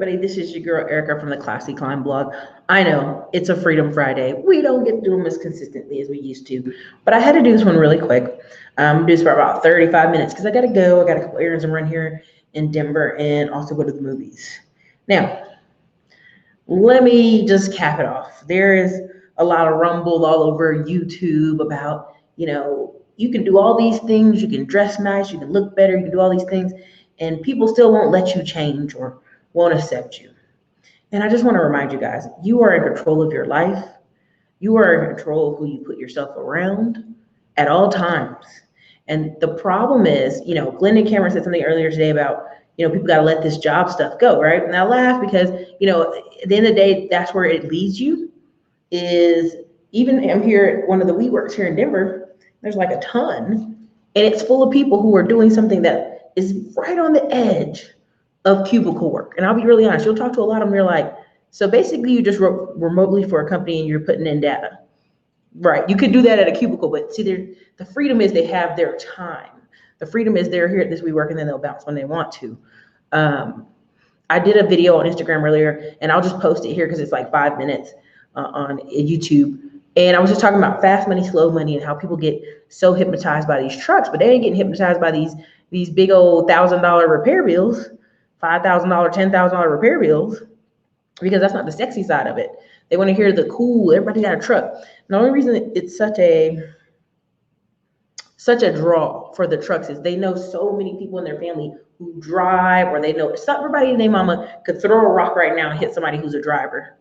Everybody, this is your girl Erica from the Classy Climb blog. I know it's a Freedom Friday. We don't get to do them as consistently as we used to, but I had to do this one really quick. Do this for about 35 minutes because I got to go. I got a couple errands to run here in Denver and also go to the movies. Now, let me just cap it off. There is a lot of rumble all over YouTube about, you can do all these things, you can dress nice, you can look better, you can do all these things, and people still won't let you change or won't accept you. And I just want to remind you guys, you are in control of your life. You are in control of who you put yourself around at all times. And the problem is, Glenn and Cameron said something earlier today about, people got to let this job stuff go, right? And I laugh because, at the end of the day, that's where it leads you is even I'm here at one of the WeWorks here in Denver, there's like a ton, and it's full of people who are doing something that is right on the edge of cubicle work. And I'll be really honest, you'll talk to a lot of them, they're like, so basically you just wrote remotely for a company and you're putting in data. Right, you could do that at a cubicle, but see, the freedom is they have their time. The freedom is they're here at this WeWork and then they'll bounce when they want to. I did a video on Instagram earlier, and I'll just post it here because it's like 5 minutes on YouTube. And I was just talking about fast money, slow money, and how people get so hypnotized by these trucks, but they ain't getting hypnotized by these big old $1,000 repair bills, $5,000, $10,000 repair bills, because that's not the sexy side of it. They want to hear the cool, everybody got a truck. And the only reason it's such a draw for the trucks is they know so many people in their family who drive, or they know everybody and their mama could throw a rock right now and hit somebody who's a driver.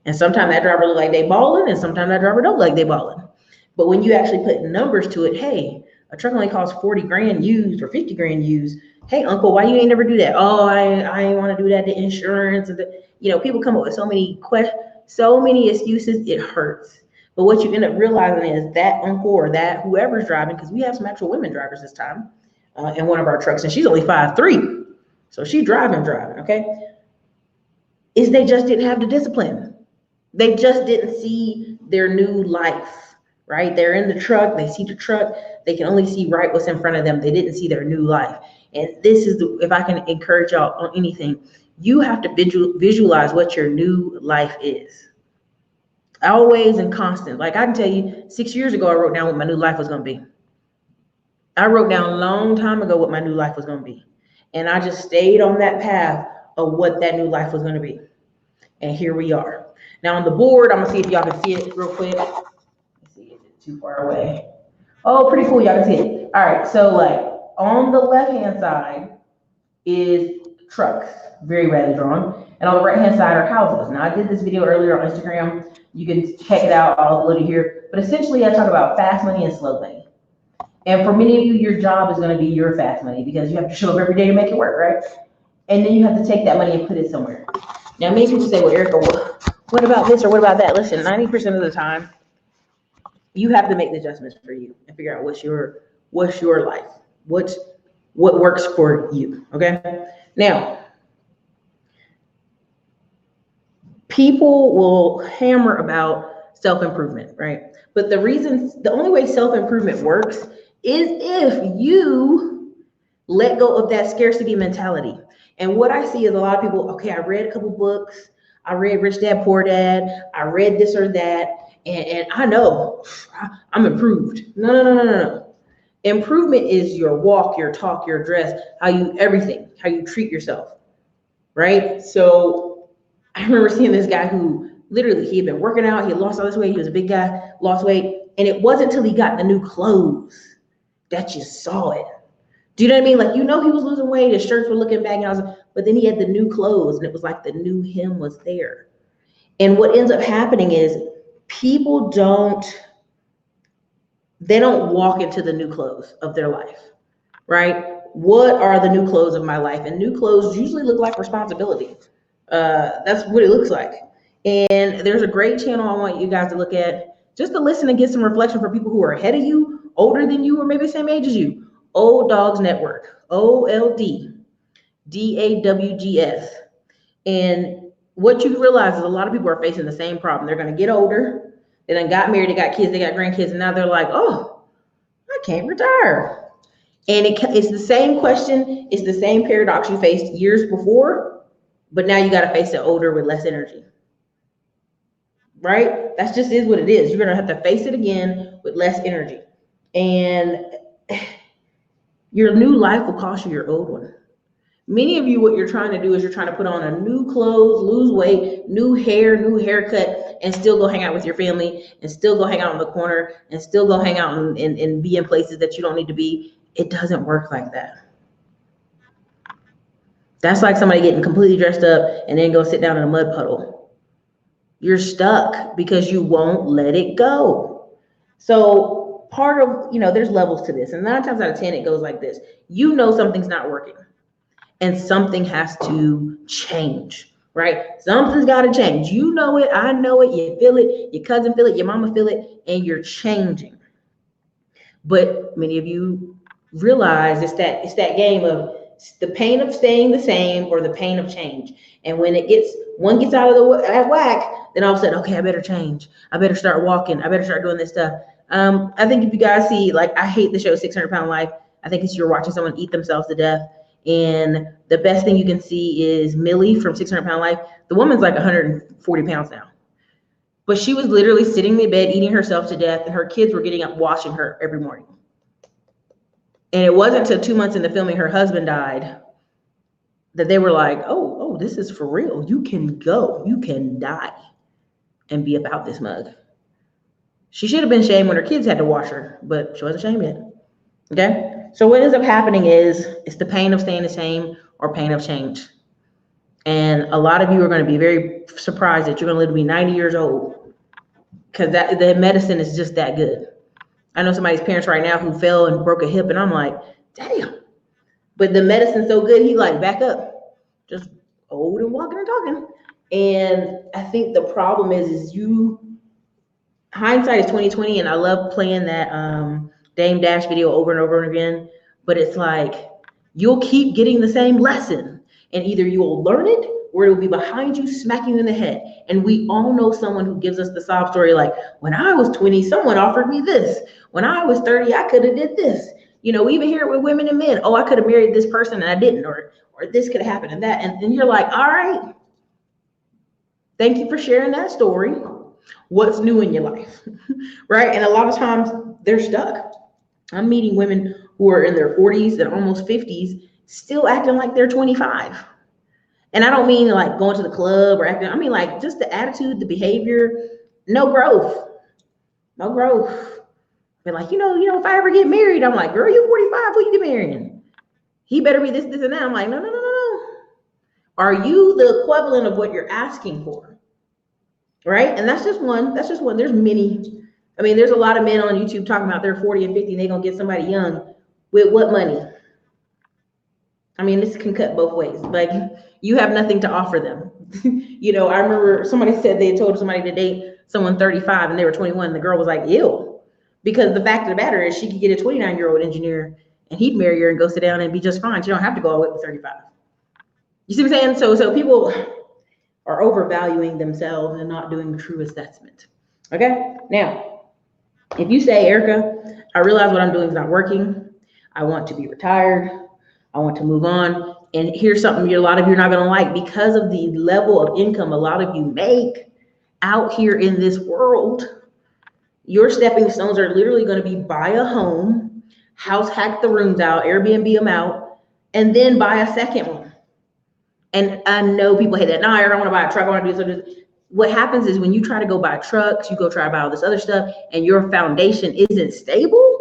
And sometimes that driver look like they balling, and sometimes that driver don't look like they balling. But when you actually put numbers to it, hey, a truck only costs 40 grand used or 50 grand used. Hey, uncle, why you ain't never do that? Oh, I ain't want to do that. The insurance, and people come up with so many excuses. It hurts. But what you end up realizing is that uncle or that whoever's driving, because we have some actual women drivers this time in one of our trucks, and she's only 5'3", so she's driving, okay? Is they just didn't have the discipline. They just didn't see their new life, right? They're in the truck, they see the truck, they can only see right what's in front of them. They didn't see their new life. And this is, if I can encourage y'all on anything, you have to visualize what your new life is. Always and constant. Like I can tell you, 6 years ago, I wrote down what my new life was going to be. I wrote down a long time ago what my new life was going to be. And I just stayed on that path of what that new life was going to be. And here we are. Now on the board, I'm going to see if y'all can see it real quick. Let's see, is it too far away? Oh, pretty cool. Y'all can see it. All right. So like on the left-hand side is trucks, very badly drawn. And on the right-hand side are houses. Now I did this video earlier on Instagram. You can check it out. I'll upload it here. But essentially I talk about fast money and slow money. And for many of you, your job is going to be your fast money because you have to show up every day to make it work, right? And then you have to take that money and put it somewhere. Now, maybe you say, well, Erica, what about this or what about that? Listen, 90% of the time, you have to make the adjustments for you and figure out what's your life, what works for you, okay? Now, people will hammer about self-improvement, right? But the only way self-improvement works is if you let go of that scarcity mentality. And what I see is a lot of people, okay, I read a couple books, I read Rich Dad, Poor Dad, I read this or that, and I know I'm improved. No. Improvement is your walk, your talk, your dress, how you treat yourself, right? So I remember seeing this guy who literally, he had been working out, he had lost all this weight, he was a big guy, lost weight, and it wasn't until he got the new clothes that you saw it. Do you know what I mean? Like, he was losing weight, his shirts were looking baggy, but then he had the new clothes, and it was like the new him was there. And what ends up happening is people don't walk into the new clothes of their life, right? What are the new clothes of my life? And new clothes usually look like responsibility. That's what it looks like. And there's a great channel I want you guys to look at just to listen and get some reflection for people who are ahead of you, older than you, or maybe the same age as you. Old Dogs Network, OLD, DAWGS. And what you realize is a lot of people are facing the same problem. They're going to get older. They done got married, they got kids, they got grandkids, and now they're like, oh, I can't retire. And it's the same question, it's the same paradox you faced years before, but now you got to face it older with less energy, right? That's just is what it is. You're going to have to face it again with less energy. And your new life will cost you your old one. Many of you, what you're trying to do is you're trying to put on a new clothes, lose weight, new hair, new haircut, and still go hang out with your family, and still go hang out in the corner, and still go hang out and be in places that you don't need to be. It doesn't work like that. That's like somebody getting completely dressed up and then go sit down in a mud puddle. You're stuck because you won't let it go. So part of, there's levels to this. And 9 times out of 10, it goes like this. Something's not working and something has to change, right? Something's got to change. You know it. I know it. You feel it. Your cousin feel it. Your mama feel it. And you're changing. But many of you realize it's that game of the pain of staying the same or the pain of change. And when one gets out of the whack, then all of a sudden, okay, I better change. I better start walking. I better start doing this stuff. I think if you guys see, like, I hate the show 600 Pound Life. I think you're watching someone eat themselves to death. And the best thing you can see is Millie from 600 Pound Life. The woman's like 140 pounds now. But she was literally sitting in bed, eating herself to death, and her kids were getting up, washing her every morning. And it wasn't until 2 months into filming, her husband died, that they were like, oh, this is for real. You can go, you can die and be about this mug. She should have been shamed when her kids had to wash her, but she wasn't shamed yet. Okay? So what ends up happening is it's the pain of staying the same or pain of change. And a lot of you are going to be very surprised that you're going to live to be 90 years old because the medicine is just that good. I know somebody's parents right now who fell and broke a hip, and I'm like, damn. But the medicine's so good, he like, back up. Just old and walking and talking. And I think the problem is hindsight is 2020, and I love playing that Dame Dash video over and over again. But it's like, you'll keep getting the same lesson, and either you will learn it or it will be behind you, smacking you in the head. And we all know someone who gives us the sob story like, when I was 20, someone offered me this. When I was 30, I could have did this. We even hear it with women and men. Oh, I could have married this person and I didn't, or this could have happened and that. And you're like, all right, thank you for sharing that story. What's new in your life, right? And a lot of times they're stuck. I'm meeting women who are in their 40s and almost 50s, still acting like they're 25. And I don't mean like going to the club or acting, I mean like just the attitude, the behavior, no growth. But like, if I ever get married, I'm like, girl, you're 45, who you get marrying? He better be this, and that. I'm like, no. Are you the equivalent of what you're asking for? Right? And that's just one. There's many. I mean, there's a lot of men on YouTube talking about they're 40 and 50 and they're going to get somebody young with what money? I mean, this can cut both ways. Like, you have nothing to offer them. I remember somebody said they told somebody to date someone 35 and they were 21. And the girl was like, ew. Because the fact of the matter is she could get a 29-year-old engineer and he'd marry her and go sit down and be just fine. She don't have to go all the way to 35. You see what I'm saying? So people are overvaluing themselves and not doing true assessment. Okay? Now, if you say, Erica, I realize what I'm doing is not working. I want to be retired. I want to move on. And here's something a lot of you are not going to like. Because of the level of income a lot of you make out here in this world, your stepping stones are literally going to be buy a home, house hack the rooms out, Airbnb them out, and then buy a second one. And I know people hate that. No, I don't want to buy a truck. I want to do this. What happens is when you try to go buy trucks, you go try to buy all this other stuff, and your foundation isn't stable.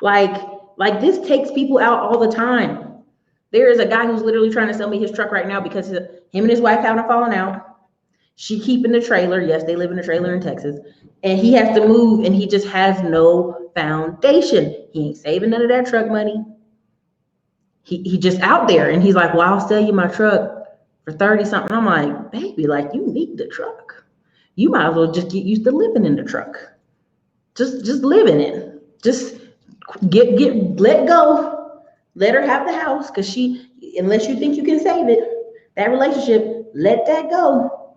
Like this takes people out all the time. There is a guy who's literally trying to sell me his truck right now because him and his wife haven't fallen out. She keeping the trailer. Yes, they live in a trailer in Texas. And he has to move and he just has no foundation. He ain't saving none of that truck money. He just out there and he's like, well, I'll sell you my truck for 30 something. I'm like, baby, like you need the truck. You might as well just get used to living in the truck. Just live in it. Just let go. Let her have the house because unless you think you can save it, that relationship, let that go.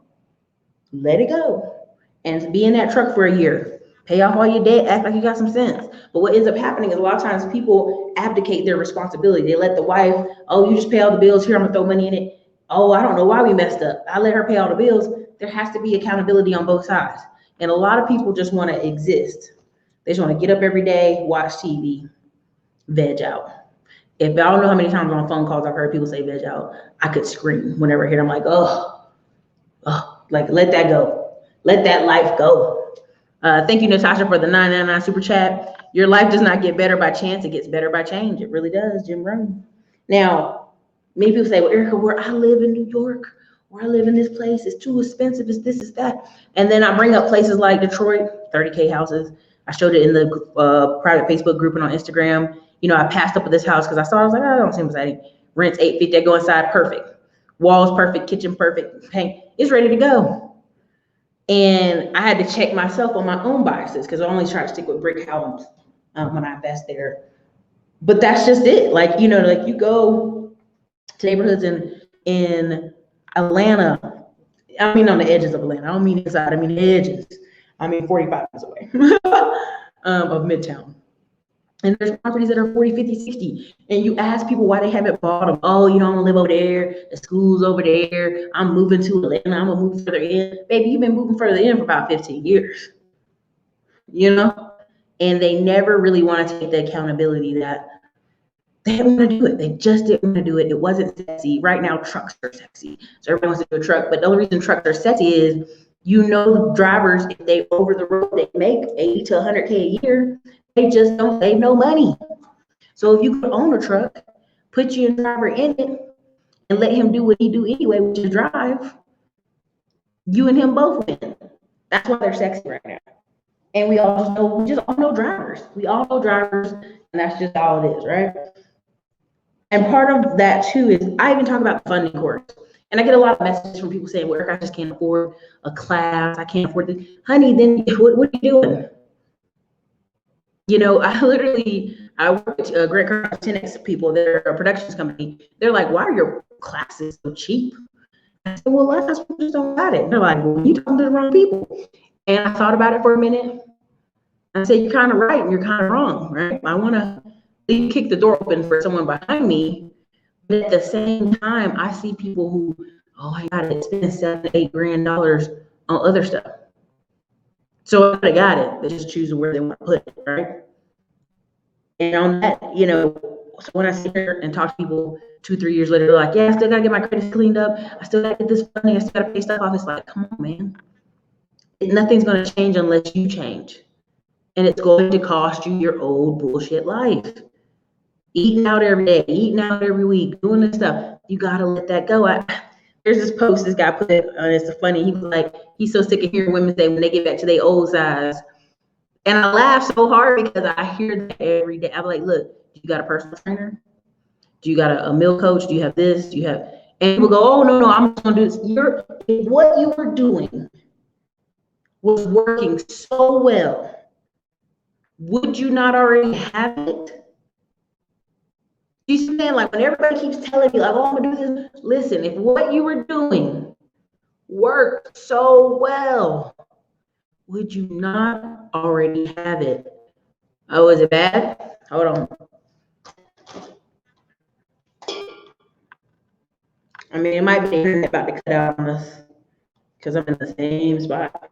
Let it go and be in that truck for a year. Pay off all your debt, act like you got some sense. But what ends up happening is a lot of times people abdicate their responsibility. They let the wife, oh, you just pay all the bills, here, I'm gonna throw money in it. Oh, I don't know why we messed up. I let her pay all the bills. There has to be accountability on both sides. And a lot of people just wanna exist. They just wanna get up every day, watch TV, veg out. If I don't know how many times on phone calls I've heard people say veg out, I could scream whenever I hear them, like, oh, like let that go. Let that life go. Thank you, Natasha, for the 999 super chat. Your life does not get better by chance. It gets better by change. It really does, Jim Rohn. Now, many people say, well, Erica, where I live in New York, where I live in this place, it's too expensive, it's this, it's that. And then I bring up places like Detroit, 30K houses. I showed it in the private Facebook group and on Instagram. You know, I passed up with this house because I was like, oh, I don't seem exciting. Rent's $850, I go inside, perfect. Walls perfect, kitchen perfect, paint, it's ready to go. And I had to check myself on my own biases because I only try to stick with brick houses when I invest there. But that's just it. Like, you know, like you go to neighborhoods in Atlanta. I mean, on the edges of Atlanta. I don't mean inside. I mean the edges. I mean 45 miles away of Midtown. And there's properties that are 40, 50, 60. And you ask people why they haven't bought them. Oh, you know, I'm gonna live over there. The school's over there. I'm moving to Atlanta. I'm gonna move further in. Baby, you've been moving further in for about 15 years. You know? And they never really want to take the accountability that they didn't want to do it. They just didn't want to do it. It wasn't sexy. Right now, trucks are sexy. So everybody wants to do a truck. But the only reason trucks are sexy is, you know, the drivers, if they over the road, they make 80 to 100K a year. They just don't save no money. So if you could own a truck, put your driver in it, and let him do what he do anyway, which is drive, you and him both win. That's why they're sexy right now. And we just all know drivers. We all know drivers, and that's just all it is, right? And part of that too is I even talk about the funding course. And I get a lot of messages from people saying, well, I just can't afford a class. I can't afford this. Honey, then what are you doing? You know, I work with Greg Carter's 10X people. They're a productions company. They're like, why are your classes so cheap? I said, well, a lot of times people just don't got it. They're like, well, you're talking to the wrong people. And I thought about it for a minute. I said, you're kind of right and you're kind of wrong, right? I want to kick the door open for someone behind me. But at the same time, I see people who, oh, I got to spend $7-8 grand on other stuff. So I got it. They just choose where they want to put it, right? And on that, you know, so when I sit here and talk to people 2-3 years later, they're like, yeah, I still gotta get my credits cleaned up. I still gotta get this funding. I still gotta pay stuff off. It's like, come on, man. Nothing's gonna change unless you change. And it's going to cost you your old bullshit life. Eating out every day, eating out every week, doing this stuff. You gotta let that go. There's this post this guy put, it's funny. He was like, he's so sick of hearing women say when they get back to their old size. And I laugh so hard because I hear that every day. I'm like, look, do you got a personal trainer? Do you got a meal coach? Do you have this? Do you have, and people go, oh, no, I'm just gonna do this. If what you were doing was working so well, would you not already have it? You see, man, like when everybody keeps telling you, like, oh, I'm gonna do this. Listen, if what you were doing worked so well, would you not already have it? Oh, is it bad? Hold on. I mean, it might be the internet about to cut out on us because I'm in the same spot.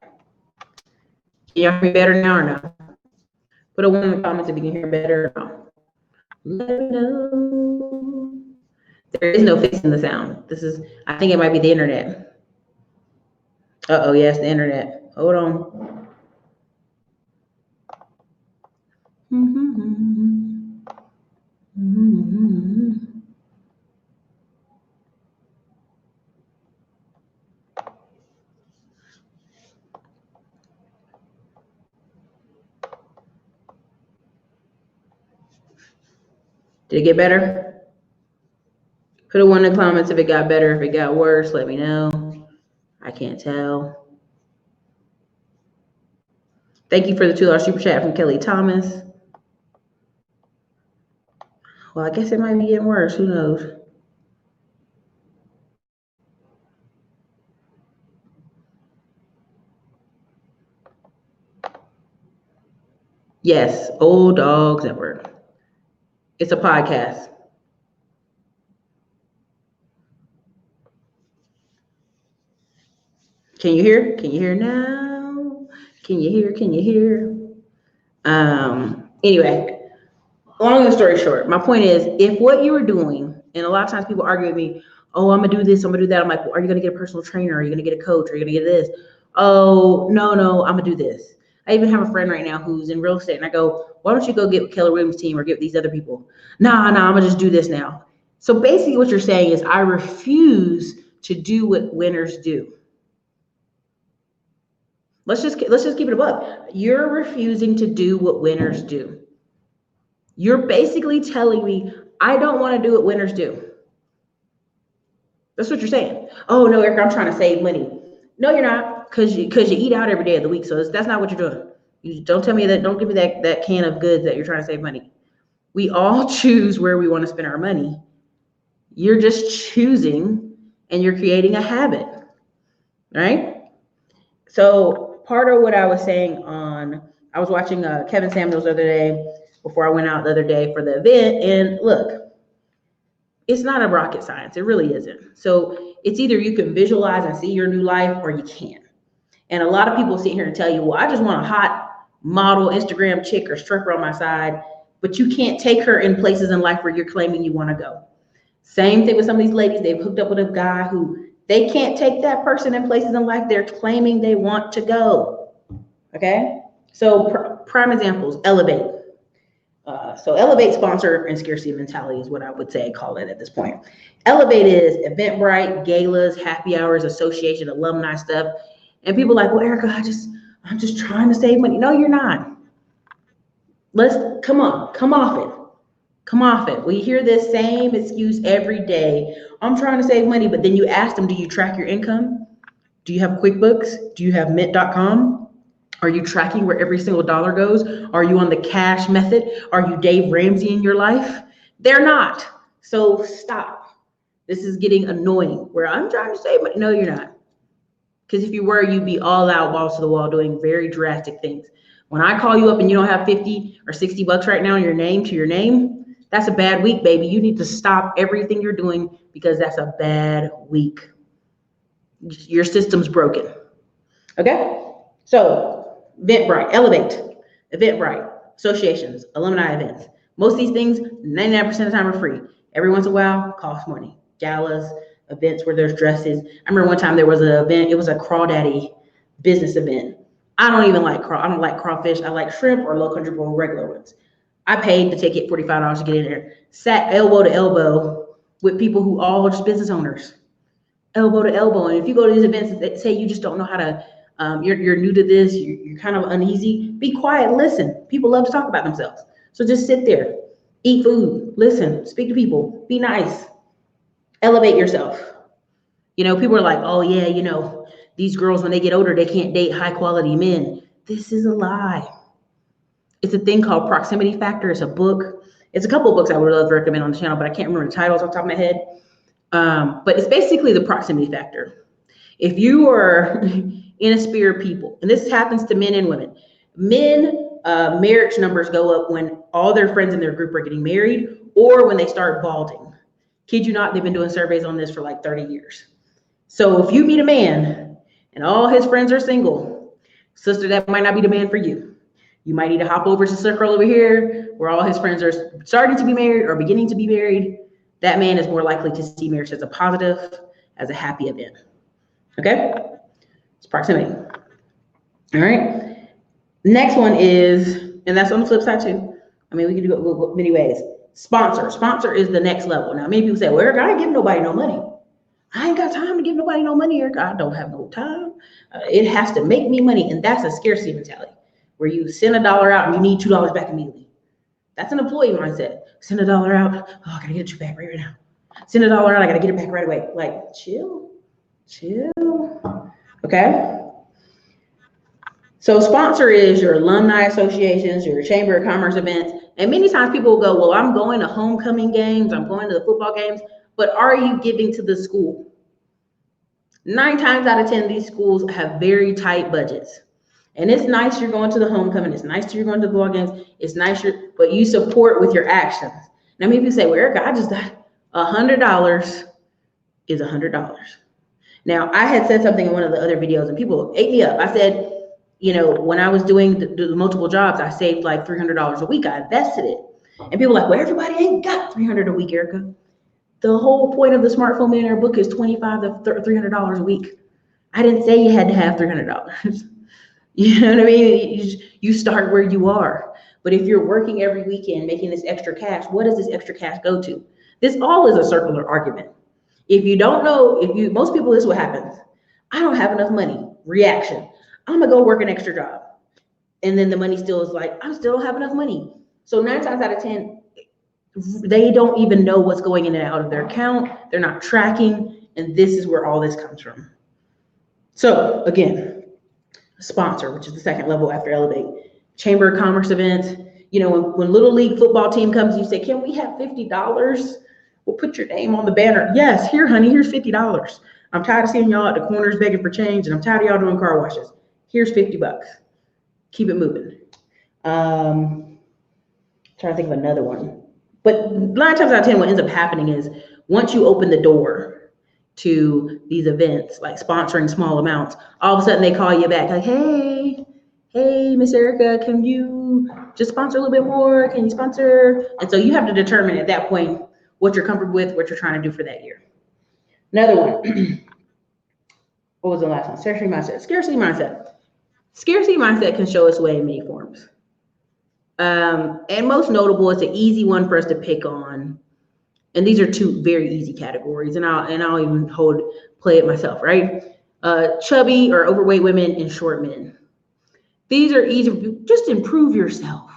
Can you hear me better now or no? Put a 1 in the comments if you can hear better or no. Let me know. There is no fixing the sound. I think it might be the internet. Uh-oh, yes, the internet. Hold on. Did it get better? Put a 1 in the comments if it got better. If it got worse, let me know. I can't tell. Thank you for the $2 super chat from Kelly Thomas. Well, I guess it might be getting worse. Who knows? Yes, Old Dogs at Work. It's a podcast. Can you hear? Can you hear now? Can you hear? Can you hear? Anyway, long story short, my point is, if what you were doing, and a lot of times people argue with me, oh, I'm gonna do this, I'm gonna do that. I'm like, well, are you gonna get a personal trainer? Are you gonna get a coach? Are you gonna get this? Oh, no, I'm gonna do this. I even have a friend right now who's in real estate, and I go, why don't you go get with Keller Williams' team or get with these other people? Nah, I'm gonna just do this now. So basically what you're saying is, I refuse to do what winners do. Let's just keep it above. You're refusing to do what winners do. You're basically telling me, I don't want to do what winners do. That's what you're saying. Oh no, Erica, I'm trying to save money. No, you're not, because you eat out every day of the week. So that's not what you're doing. You don't tell me that. Don't give me that can of goods that you're trying to save money. We all choose where we want to spend our money. You're just choosing, and you're creating a habit, right? So part of what I was saying I was watching Kevin Samuels the other day before I went out the other day for the event, and look, it's not a rocket science. It really isn't. So it's either you can visualize and see your new life, or you can't. And a lot of people sit here and tell you, well, I just want a hot model Instagram chick or stripper on my side, but you can't take her in places in life where you're claiming you want to go. Same thing with some of these ladies. They've hooked up with a guy who they can't take that person in places in life they're claiming they want to go. Okay? So prime examples, Elevate. So Elevate sponsor and scarcity mentality is what I would say call it at this point. Elevate is Eventbrite, galas, happy hours, association, alumni stuff. And people are like, well, Erica, I'm just trying to save money. No, you're not. Come off it. Come off it. We hear this same excuse every day. I'm trying to save money, but then you ask them, do you track your income? Do you have QuickBooks? Do you have Mint.com? Are you tracking where every single dollar goes? Are you on the cash method? Are you Dave Ramsey in your life? They're not. So stop. This is getting annoying where I'm trying to save money. No, you're not. Because if you were, you'd be all out, balls to the wall, doing very drastic things. When I call you up and you don't have 50 or 60 bucks right now in your name, that's a bad week, baby. You need to stop everything you're doing, because that's a bad week. Your system's broken. Okay? So Eventbrite, Elevate, Eventbrite, associations, alumni events. Most of these things, 99% of the time, are free. Every once in a while, cost money. Galas, events where there's dresses. I remember one time there was an event. It was a crawdaddy business event. I don't like crawfish. I like shrimp or low country boil, regular ones. I paid the ticket, $45 to get in there. Sat elbow to elbow with people who all just business owners. Elbow to elbow. And if you go to these events that say you just don't know how to, you're new to this, you're kind of uneasy, be quiet, listen. People love to talk about themselves. So just sit there, eat food, listen, speak to people, be nice, elevate yourself. People are like, oh yeah, these girls, when they get older, they can't date high quality men. This is a lie. It's a thing called proximity factor. It's a book. It's a couple of books I would love to recommend on the channel, but I can't remember the titles off the top of my head. But it's basically the proximity factor. If you are in a sphere of people, and this happens to men and women, marriage numbers go up when all their friends in their group are getting married, or when they start balding. Kid you not, they've been doing surveys on this for like 30 years. So if you meet a man and all his friends are single, sister, that might not be the man for you. You might need to hop over to circle over here where all his friends are starting to be married or beginning to be married. That man is more likely to see marriage as a positive, as a happy event. Okay? It's proximity. All right? Next one is, and that's on the flip side too. I mean, we can do it many ways. Sponsor. Sponsor is the next level. Now, many people say, well, Eric, I ain't giving nobody no money. I ain't got time to give nobody no money, Eric. I don't have no time. It has to make me money. And that's a scarcity mentality, where you send $1 out and you need $2 back immediately. That's an employee mindset. Send $1 out. Oh, I gotta get you back right now. Send $1 out. I gotta get it back right away. Like, chill. Okay. So sponsor is your alumni associations, your chamber of commerce events. And many times people will go, well, I'm going to homecoming games. I'm going to the football games. But are you giving to the school? 9 times out of 10, these schools have very tight budgets. And it's nice you're going to the homecoming. It's nice you're going to the ball games. It's nice but you support with your actions. Now, maybe you say, well, Erica, I just got $100 is $100. Now, I had said something in one of the other videos and people ate me up. I said, when I was doing the multiple jobs, I saved like $300 a week. I invested it. And people were like, well, everybody ain't got $300 a week, Erica. The whole point of the Smartphone Millionaire book is $25 to $300 a week. I didn't say you had to have $300. You know what I mean? You start where you are. But if you're working every weekend, making this extra cash, what does this extra cash go to? This all is a circular argument. If you don't know, most people, this is what happens. I don't have enough money. Reaction. I'm gonna go work an extra job. And then the money still is like, I still don't have enough money. So 9 times out of 10, they don't even know what's going in and out of their account. They're not tracking. And this is where all this comes from. So again, sponsor, which is the second level after Elevate. Chamber of Commerce events. When Little League football team comes, you say, can we have $50? We'll put your name on the banner. Yes, here, honey, here's $50. I'm tired of seeing y'all at the corners begging for change, and I'm tired of y'all doing car washes. Here's $50. Keep it moving. Trying to think of another one. But 9 times out of 10, what ends up happening is once you open the door to these events, like sponsoring small amounts, all of a sudden they call you back like, hey, Miss Erica, can you just sponsor a little bit more? Can you sponsor? And so you have to determine at that point what you're comfortable with, what you're trying to do for that year. Another one. What was the last one? Scarcity mindset. Scarcity mindset can show its way in many forms. And most notable, it's an easy one for us to pick on. And these are 2 very easy categories, and I'll even play it myself, right? Chubby or overweight women and short men. These are easy. Just improve yourself.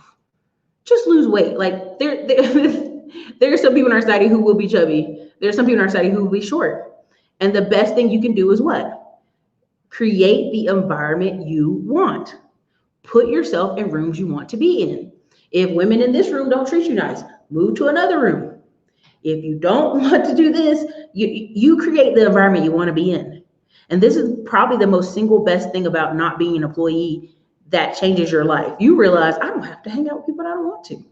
Just lose weight. Like there are some people in our society who will be chubby. There's some people in our society who will be short. And the best thing you can do is what? Create the environment you want. Put yourself in rooms you want to be in. If women in this room don't treat you nice, move to another room. If you don't want to do this, you create the environment you want to be in. And this is probably the most single best thing about not being an employee that changes your life. You realize I don't have to hang out with people I don't want to.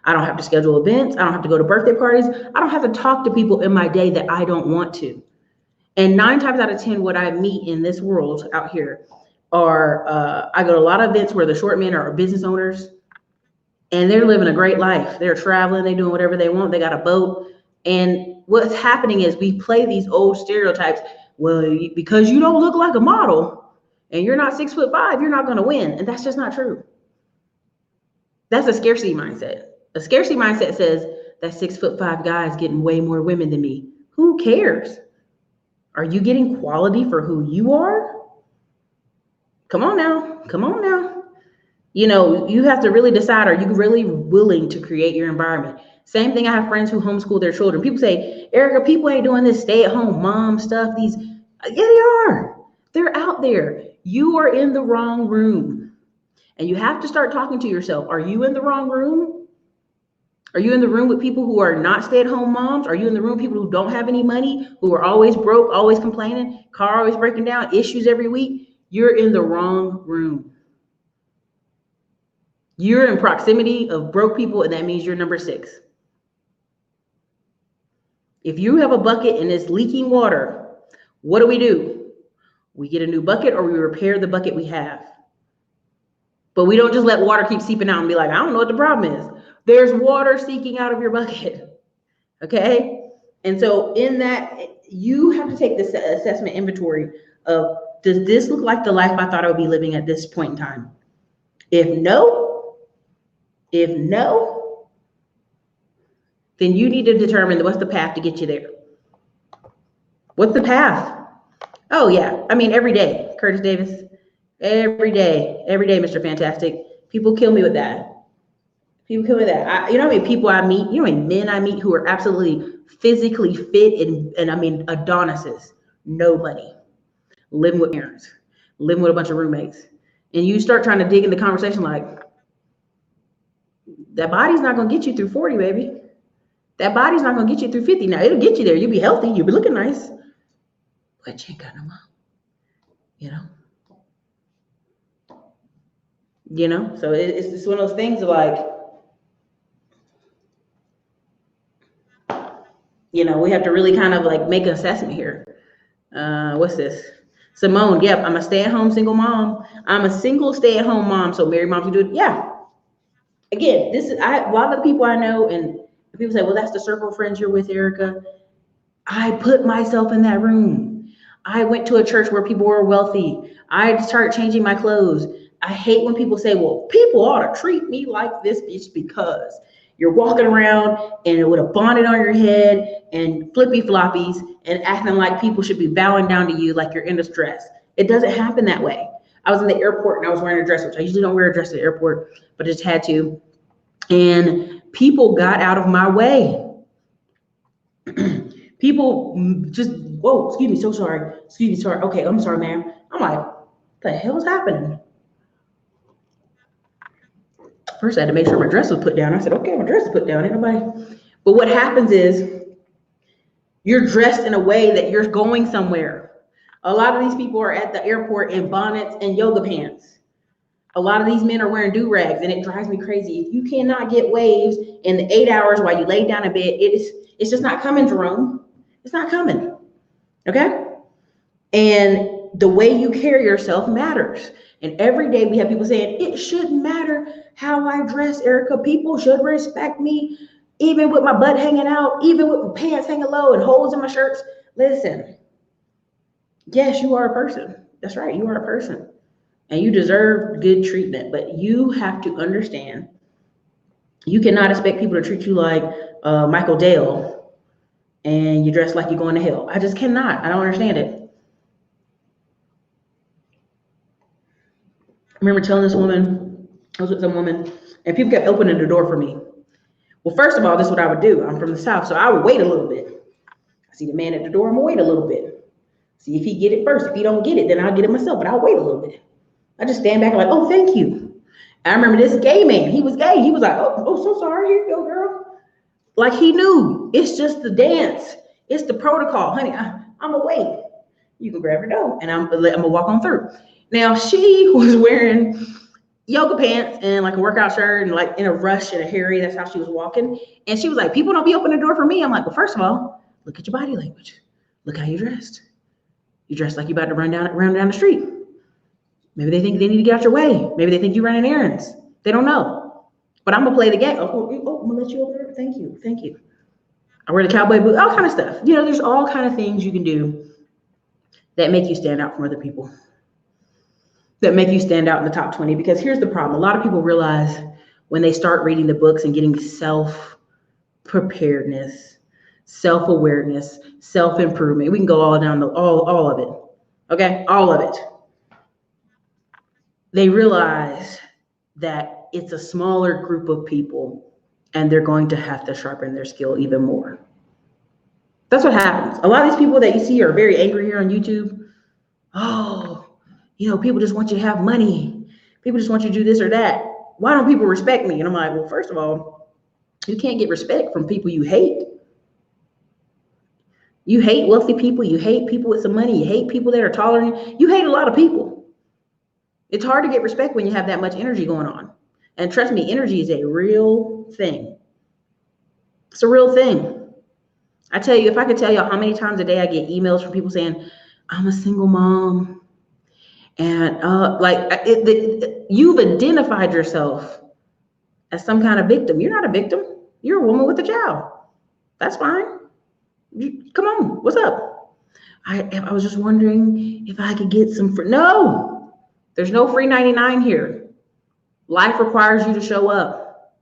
I don't have to schedule events. I don't have to go to birthday parties. I don't have to talk to people in my day that I don't want to. And 9 times out of 10, what I meet in this world out here are, I go to a lot of events where the short men are business owners and they're living a great life. They're traveling, they're doing whatever they want. They got a boat. And what's happening is we play these old stereotypes. Well, because you don't look like a model and you're not 6'5", you're not going to win. And that's just not true. That's a scarcity mindset. A scarcity mindset says that 6'5" guy is getting way more women than me. Who cares? Are you getting quality for who you are? Come on now. You have to really decide, are you really willing to create your environment? Same thing, I have friends who homeschool their children. People say, Erica, people ain't doing this stay-at-home mom stuff. Yeah, they are. They're out there. You are in the wrong room. And you have to start talking to yourself. Are you in the wrong room? Are you in the room with people who are not stay-at-home moms? Are you in the room with people who don't have any money, who are always broke, always complaining, car always breaking down, issues every week? You're in the wrong room. You're in proximity of broke people, and that means you're number 6. If you have a bucket and it's leaking water, what do? We get a new bucket or we repair the bucket we have. But we don't just let water keep seeping out and be like, I don't know what the problem is. There's water seeking out of your bucket. Okay? And so in that, you have to take this assessment inventory of, does this look like the life I thought I would be living at this point in time? If no, then you need to determine what's the path to get you there. What's the path? Oh yeah, I mean, every day, Curtis Davis, every day, Mr. Fantastic. People kill me with that. You know how many people I meet, you know how many men I meet who are absolutely physically fit and I mean, Adonises, no money, living with parents, living with a bunch of roommates. And you start trying to dig in the conversation like, that body's not going to get you through 40, baby. That body's not going to get you through 50. Now, it'll get you there. You'll be healthy. You'll be looking nice. But you ain't got no mom, you know? you know? So it's one of those things of like, you know, we have to really kind of like make an assessment here. What's this? Simone, yep, I'm a stay-at-home single mom. I'm a single stay-at-home mom. So married moms who do it. Yeah. Again, this is a lot of the people I know, and people say, well, that's the circle of friends you're with, Erica. I put myself in that room. I went to a church where people were wealthy. I started changing my clothes. I hate when people say, well, people ought to treat me like this just because you're walking around and with a bonnet on your head and flippy floppies and acting like people should be bowing down to you like you're in distress. It doesn't happen that way. I was in the airport and I was wearing a dress, which I usually don't wear a dress at the airport, but I just had to. And people got out of my way. People just, whoa, excuse me, so sorry. Excuse me, sorry. Okay, I'm sorry, ma'am. I'm like, what the hell is happening? First, I had to make sure my dress was put down. I said, okay, my dress is put down. Ain't nobody. But what happens is you're dressed in a way that you're going somewhere. A lot of these people are at the airport in bonnets and yoga pants. A lot of these men are wearing do-rags, and it drives me crazy. If you cannot get waves in the 8 hours while you lay down in bed, it's just not coming, Jerome. It's not coming. Okay? And the way you carry yourself matters. And every day we have people saying, it shouldn't matter how I dress, Erica. People should respect me, even with my butt hanging out, even with my pants hanging low and holes in my shirts. Listen, yes, you are a person. That's right, you are a person. And you deserve good treatment. But you have to understand, you cannot expect people to treat you like Michael Dale and you dress like you're going to hell. I just cannot. I don't understand it. I remember telling this woman, I was with some woman, and people kept opening the door for me. Well, first of all, this is what I would do. I'm from the South, so I would wait a little bit. I see the man at the door, I'm gonna wait a little bit. See if he get it first. If he don't get it, then I'll get it myself, but I'll wait a little bit. I just stand back and like, oh, thank you. I remember this gay man, he was gay. He was like, oh, so sorry, here you go, girl. Like he knew, it's just the dance. It's the protocol, honey, I'm gonna wait. You can grab your dough and I'm gonna walk on through. Now she was wearing yoga pants and like a workout shirt and like in a rush and a hurry. That's how she was walking. And she was like, people don't be opening the door for me. I'm like, well, first of all, look at your body language. Look how you dressed. You dressed like you about to run down the street. Maybe they think they need to get out your way. Maybe they think you're running errands. They don't know. But I'm gonna play the game. Oh, I'm gonna let you over. Thank you. I wear the cowboy boots, all kind of stuff. You know, there's all kind of things you can do that make you stand out from other people, that make you stand out in the top 20. Because here's the problem. A lot of people realize when they start reading the books and getting self-preparedness, self-awareness, self-improvement. We can go all down all of it. Okay, all of it. They realize that it's a smaller group of people and they're going to have to sharpen their skill even more. That's what happens. A lot of these people that you see are very angry here on YouTube. Oh, you know, people just want you to have money. People just want you to do this or that. Why don't people respect me? And I'm like, well, first of all, you can't get respect from people you hate. You hate wealthy people. You hate people with some money. You hate people that are taller than you. You hate a lot of people. It's hard to get respect when you have that much energy going on. And trust me, energy is a real thing. It's a real thing. I tell you, if I could tell you how many times a day I get emails from people saying, I'm a single mom. And you've identified yourself as some kind of victim. You're not a victim. You're a woman with a child. That's fine. Come on, what's up? I was just wondering if I could get some free. No, there's no free 99 here. Life requires you to show up.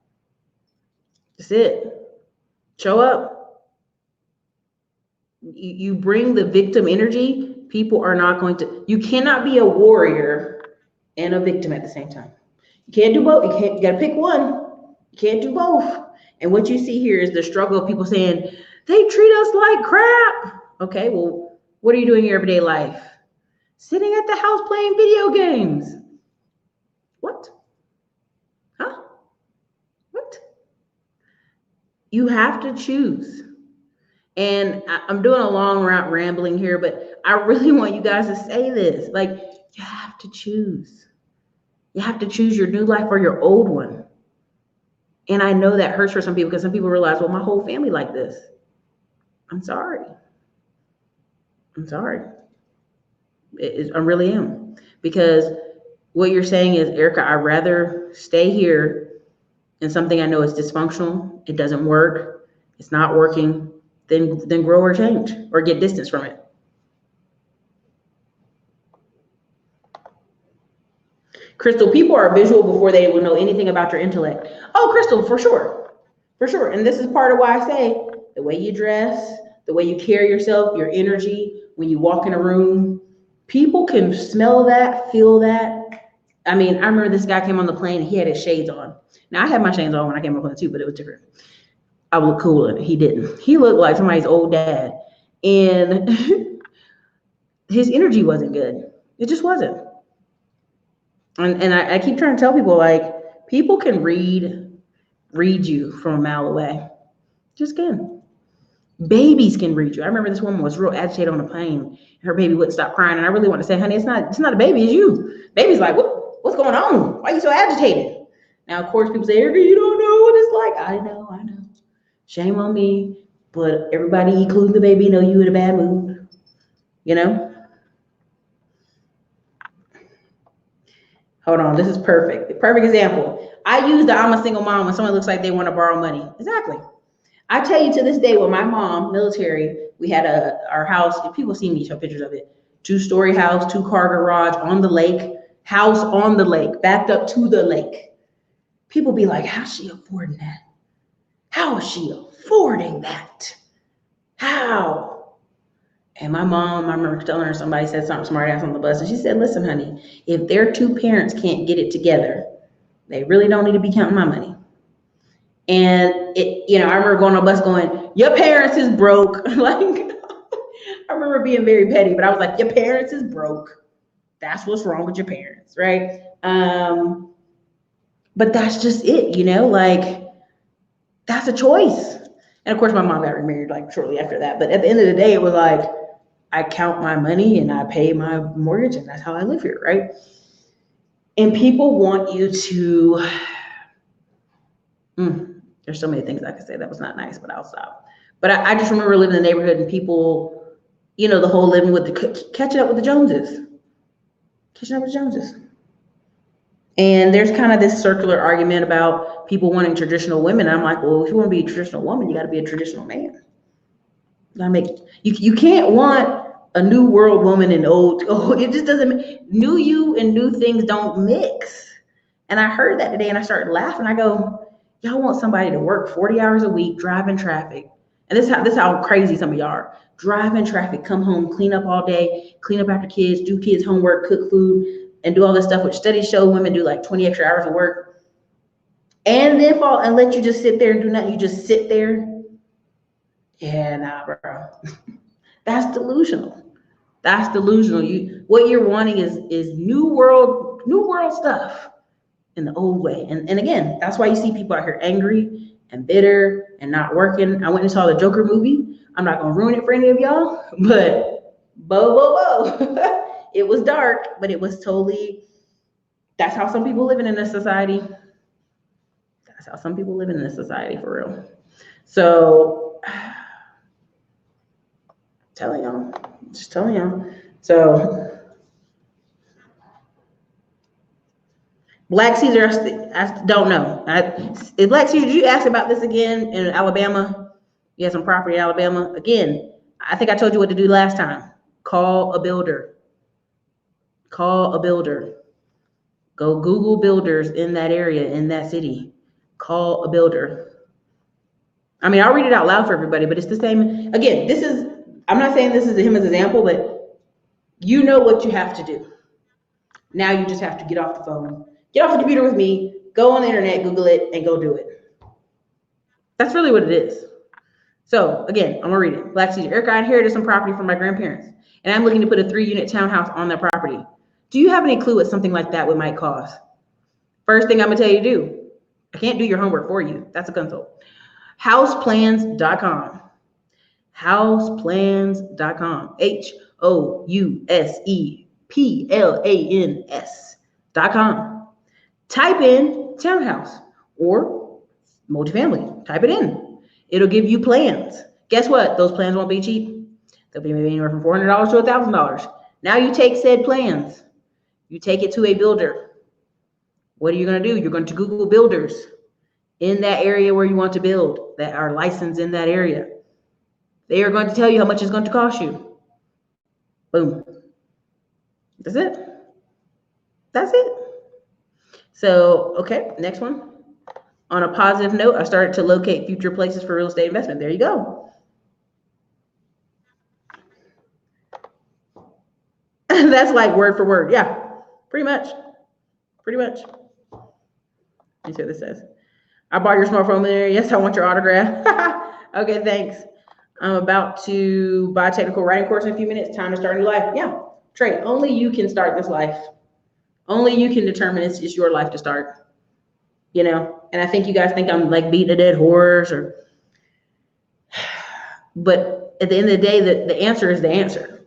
That's it. Show up. You bring the victim energy, people are not going to, you cannot be a warrior and a victim at the same time. You can't do both. You got to pick one. You can't do both. And what you see here is the struggle of people saying, they treat us like crap. Okay, well, what are you doing in your everyday life? Sitting at the house playing video games. What? Huh? What? You have to choose. And I'm doing a long route rambling here, but I really want you guys to say this. Like, you have to choose. You have to choose your new life or your old one. And I know that hurts for some people because some people realize, well, my whole family like this. I'm sorry. I'm sorry. I really am. Because what you're saying is, Erica, I'd rather stay here in something I know is dysfunctional, it doesn't work, it's not working, than grow or change or get distance from it. Crystal, people are visual before they will know anything about your intellect. Oh, Crystal, for sure. For sure. And this is part of why I say the way you dress, the way you carry yourself, your energy, when you walk in a room, people can smell that, feel that. I mean, I remember this guy came on the plane and he had his shades on. Now, I had my shades on when I came on the plane too, but it was different. I would look cool in it. He didn't. He looked like somebody's old dad. And his energy wasn't good. It just wasn't. And I keep trying to tell people, like, people can read you from a mile away. Just can. Babies can read you. I remember this woman was real agitated on the plane. Her baby wouldn't stop crying. And I really want to say, honey, it's not a baby, it's you. Baby's like, what's going on? Why are you so agitated? Now, of course, people say, Erica, you don't know what it's like. I know. Shame on me. But everybody, including the baby, know you in a bad mood. You know? Hold on, this is perfect. Perfect example. I use the I'm a single mom when someone looks like they want to borrow money. Exactly. I tell you to this day, with my mom, military, we had our house, if people see me show pictures of it, 2-story house, 2-car garage on the lake, house on the lake, backed up to the lake. People be like, how's she affording that? How is she affording that? How? And my mom, I remember telling her somebody said something smart ass on the bus, and she said, listen, honey, if their two parents can't get it together, they really don't need to be counting my money. And I remember going on the bus going, your parents is broke. Like, I remember being very petty, but I was like, your parents is broke. That's what's wrong with your parents, right? But that's just it, like, that's a choice. And of course, my mom got remarried like shortly after that. But at the end of the day, it was like, I count my money and I pay my mortgage, and that's how I live here, right? And people want you to, there's so many things I could say that was not nice, but I'll stop. But I just remember living in the neighborhood and people, the whole living with catching up with the Joneses. And there's kind of this circular argument about people wanting traditional women. I'm like, well, if you want to be a traditional woman, you got to be a traditional man. You can't want a new world woman and old. It just doesn't. New you and new things don't mix. And I heard that today, and I started laughing. I go, y'all want somebody to work 40 hours a week, driving traffic, and this is how crazy some of y'all are. Driving traffic, come home, clean up all day, clean up after kids, do kids' homework, cook food, and do all this stuff, which studies show women do like 20 extra hours of work, and then fall and let you just sit there and do nothing. You just sit there. Yeah, nah, bro. That's delusional. What you're wanting is new world stuff in the old way. And again, that's why you see people out here angry and bitter and not working. I went and saw the Joker movie. I'm not gonna ruin it for any of y'all, but it was dark, but it was totally. That's how some people living in this society. That's how some people live in this society, for real. So. Just telling y'all. So, Black Caesar, I don't know. Black Caesar, did you ask about this again in Alabama? You had some property in Alabama. Again, I think I told you what to do last time. Call a builder. Go Google builders in that area, in that city. Call a builder. I mean, I'll read it out loud for everybody, but it's the same. Again, I'm not saying this is him as an example, but you know what you have to do. Now you just have to get off the phone, get off the computer with me, go on the internet, Google it, and go do it. That's really what it is. So again, I'm gonna read it. Black Caesar, Erica, I inherited some property from my grandparents, and I'm looking to put a 3-unit townhouse on that property. Do you have any clue what something like that might cost? First thing I'm gonna tell you to do, I can't do your homework for you. That's a consult. Houseplans.com. Houseplans.com. HOUSEPLANS.com. Type in townhouse or multifamily. Type it in. It'll give you plans. Guess what? Those plans won't be cheap. They'll be maybe anywhere from $400 to $1,000. Now you take said plans. You take it to a builder. What are you going to do? You're going to Google builders in that area where you want to build that are licensed in that area. They are going to tell you how much it's going to cost you. Boom. That's it. That's it. So, okay, next one. On a positive note, I started to locate future places for real estate investment. There you go. That's like word for word. Yeah, pretty much. Pretty much. Let me see what this says. I bought your smartphone there. Yes, I want your autograph. Okay, thanks. I'm about to buy a technical writing course in a few minutes. Time to start a new life. Yeah, Trey, only you can start this life. Only you can determine it's your life to start. You know, and I think you guys think I'm like beating a dead horse but at the end of the day, the answer is the answer,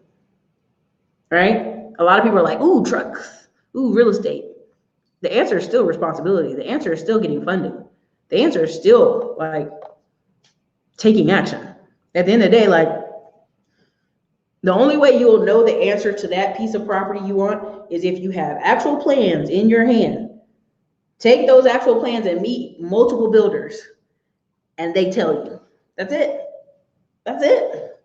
right? A lot of people are like, ooh, trucks, ooh, real estate. The answer is still responsibility. The answer is still getting funding. The answer is still like taking action. At the end of the day, like the only way you will know the answer to that piece of property you want is if you have actual plans in your hand. Take those actual plans and meet multiple builders and they tell you. That's it. That's it.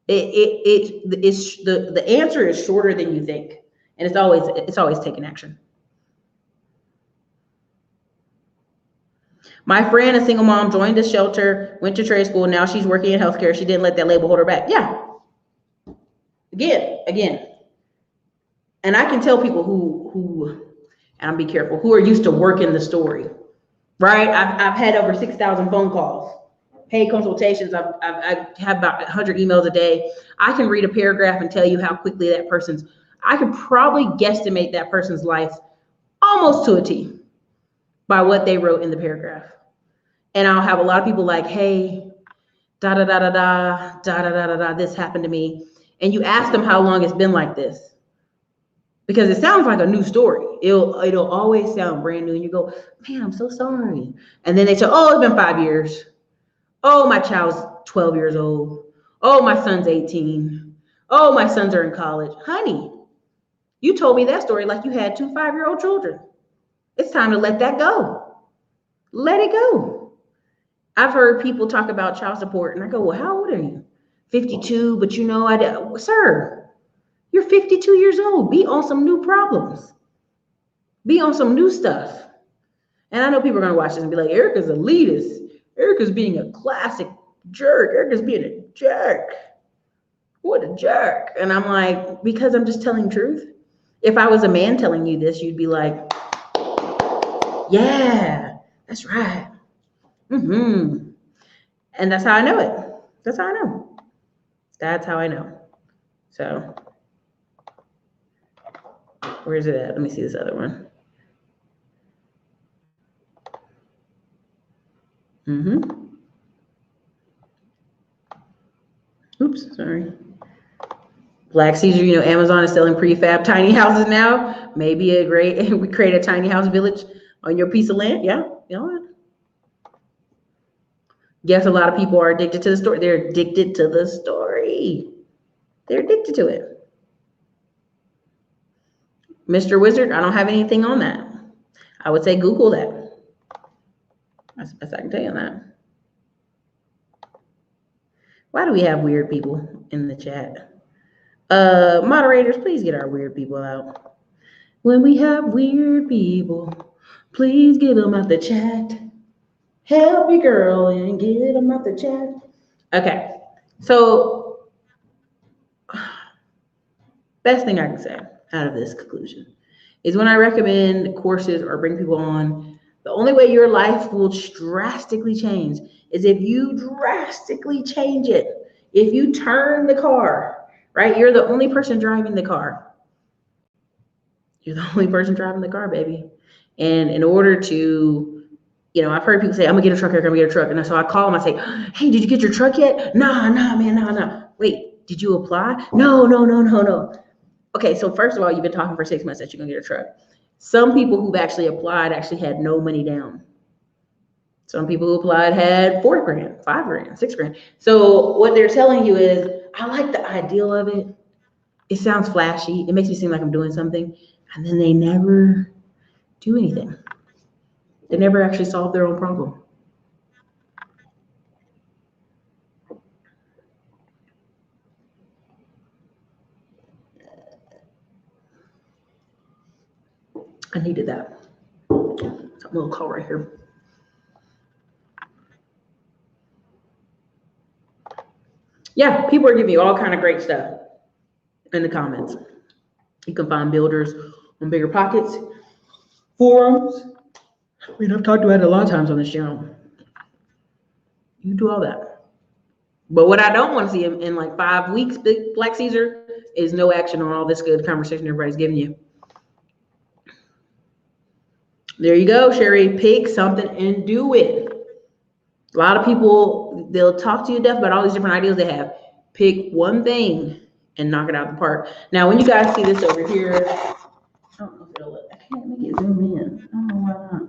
It's the answer is shorter than you think. And it's always taking action. My friend, a single mom, joined a shelter, went to trade school. Now she's working in healthcare. She didn't let that label hold her back. Yeah. Again. And I can tell people who, and I'll be careful, who are used to working the story, right? I've had over 6,000 phone calls, paid consultations. I have about 100 emails a day. I can read a paragraph and tell you how quickly I could probably guesstimate that person's life almost to a T by what they wrote in the paragraph. And I'll have a lot of people like, hey, da da da da da da da da da da, this happened to me. And you ask them how long it's been like this. Because it sounds like a new story. It'll always sound brand new. And you go, man, I'm so sorry. And then they say, oh, it's been 5 years. Oh, my child's 12 years old. Oh, my son's 18. Oh, my sons are in college. Honey, you told me that story like you had 2 5-year-old children. It's time to let that go. Let it go. I've heard people talk about child support, and I go, well, how old are you? 52, but you know, sir, you're 52 years old. Be on some new problems. Be on some new stuff. And I know people are going to watch this and be like, Erica's elitist. Erica's being a classic jerk. Erica's being a jerk. What a jerk. And I'm like, because I'm just telling truth. If I was a man telling you this, you'd be like, yeah, that's right. Mm-hmm. And that's how I know it. That's how I know. That's how I know. So, where is it at? Let me see this other one. Oops, sorry. Black Caesar, you know, Amazon is selling prefab tiny houses now. Maybe we create a tiny house village on your piece of land. Yeah, you know. Yes, a lot of people are addicted to the story. They're addicted to the story. They're addicted to it. Mr. Wizard, I don't have anything on that. I would say Google that. That's the best I can tell you on that. Why do we have weird people in the chat? Moderators, please get our weird people out. When we have weird people, please get them out the chat. Help your girl and get them out the chat. Okay, so best thing I can say out of this conclusion is when I recommend courses or bring people on, the only way your life will drastically change is if you drastically change it. If you turn the car, right? You're the only person driving the car. You're the only person driving the car, baby. And in order to, you know, I've heard people say, I'm gonna get a truck, I'm gonna get a truck. And so I call them, I say, hey, did you get your truck yet? Nah, man, nah. Wait, did you apply? No. Okay, so first of all, you've been talking for 6 months that you're gonna get a truck. Some people who've actually applied actually had no money down. Some people who applied had $4 grand, $5 grand, $6 grand. So what they're telling you is, I like the ideal of it. It sounds flashy. It makes me seem like I'm doing something. And then they never do anything. They never actually solve their own problem. I needed that. It's a little call right here. Yeah, people are giving you all kind of great stuff in the comments. You can find builders on Bigger Pockets, forums. I mean, I've talked about it a lot of times on this channel. You can do all that. But what I don't want to see in like 5 weeks, Big Black Caesar, is no action on all this good conversation everybody's giving you. There you go, Sherry. Pick something and do it. A lot of people, they'll talk to you to death about all these different ideas they have. Pick one thing and knock it out of the park. Now, when you guys see this over here, I don't know if it'll look, I can't make it zoom in. I don't know why not.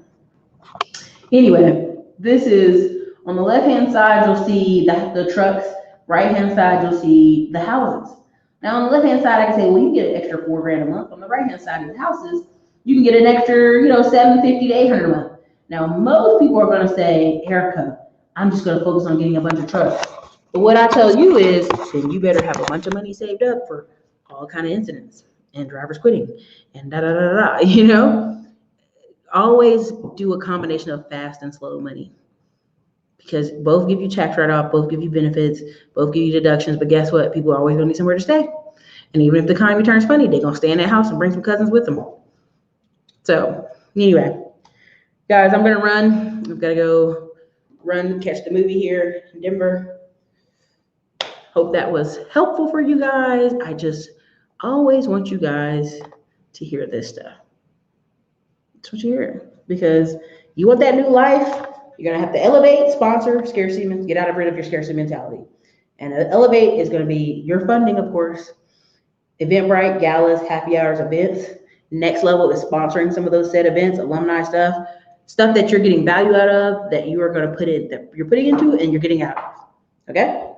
Anyway, this is on the left-hand side, you'll see the trucks. Right-hand side, you'll see the houses. Now, on the left-hand side, I can say, well, you get an extra $4 grand a month. On the right-hand side of the houses, you can get an extra, $750 to $800 a month. Now, most people are going to say, Erica, I'm just going to focus on getting a bunch of trucks. But what I tell you is, then you better have a bunch of money saved up for all kind of incidents and drivers quitting and da-da-da-da-da, Always do a combination of fast and slow money, because both give you tax write-off, both give you benefits, both give you deductions. But guess what? People are always going to need somewhere to stay. And even if the economy turns funny, they're going to stay in that house and bring some cousins with them. So anyway, guys, I'm going to run. I've got to go run, catch the movie here in Denver. Hope that was helpful for you guys. I just always want you guys to hear this stuff. That's what you hear, because you want that new life. You're going to have to elevate, sponsor, scarcity, get out of rid of your scarcity mentality. And elevate is going to be your funding, of course. Eventbrite, galas, happy hours, events. Next level is sponsoring some of those said events, alumni stuff that you're getting value out of, that you are going to put in, that you're putting into and you're getting out of. Okay?